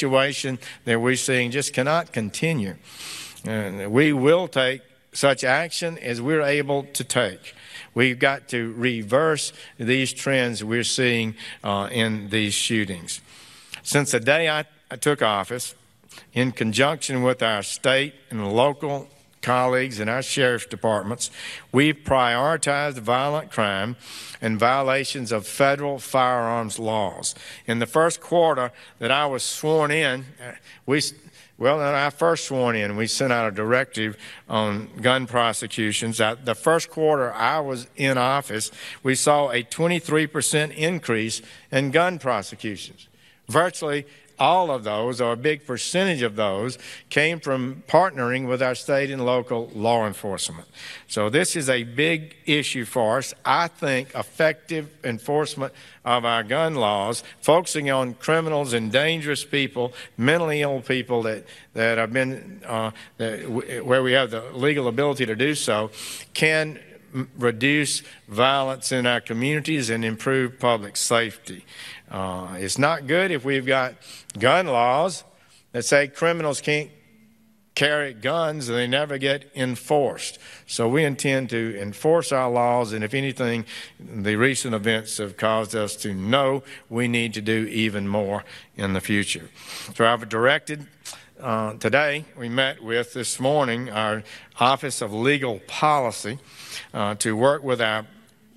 situation that we're seeing just cannot continue. And we will take such action as we're able to take. We've got to reverse these trends we're seeing in these shootings. Since the day I took office, in conjunction with our state and local colleagues in our sheriff's departments, we've prioritized violent crime and violations of federal firearms laws. In the first quarter that I was sworn in, when I first sworn in, we sent out a directive on gun prosecutions. The first quarter I was in office, we saw a 23% increase in gun prosecutions. Virtually all of those, or a big percentage of those, came from partnering with our state and local law enforcement. So this is a big issue for us. I think effective enforcement of our gun laws, focusing on criminals and dangerous people, mentally ill people that have been, where we have the legal ability to do so, can reduce violence in our communities and improve public safety. It's not good if we've got gun laws that say criminals can't carry guns and they never get enforced. So we intend to enforce our laws, and if anything, the recent events have caused us to know we need to do even more in the future. So I've directed today, we met with this morning our Office of Legal Policy to work with our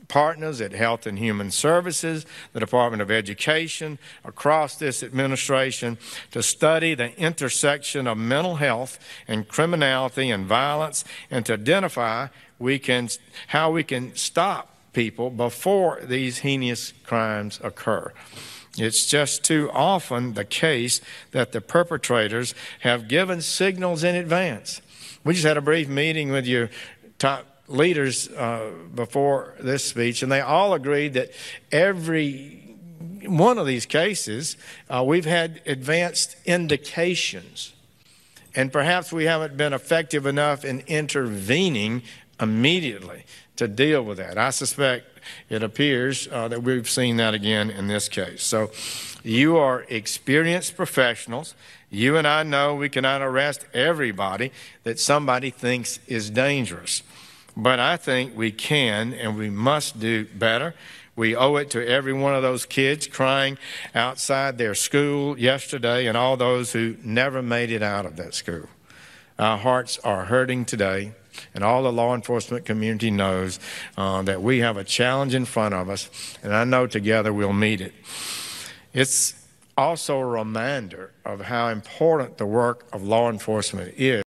partners at Health and Human Services, the Department of Education, across this administration, to study the intersection of mental health and criminality and violence, and to identify how we can stop people before these heinous crimes occur. It's just too often the case that the perpetrators have given signals in advance. We just had a brief meeting with your top leaders before this speech, and they all agreed that every one of these cases, we've had advanced indications, and perhaps we haven't been effective enough in intervening immediately to deal with that. I suspect it appears that we've seen that again in this case. So you are experienced professionals. You and I know we cannot arrest everybody that somebody thinks is dangerous. But I think we can and we must do better. We owe it to every one of those kids crying outside their school yesterday and all those who never made it out of that school. Our hearts are hurting today, and all the law enforcement community knows that we have a challenge in front of us, and I know together we'll meet it. It's also a reminder of how important the work of law enforcement is.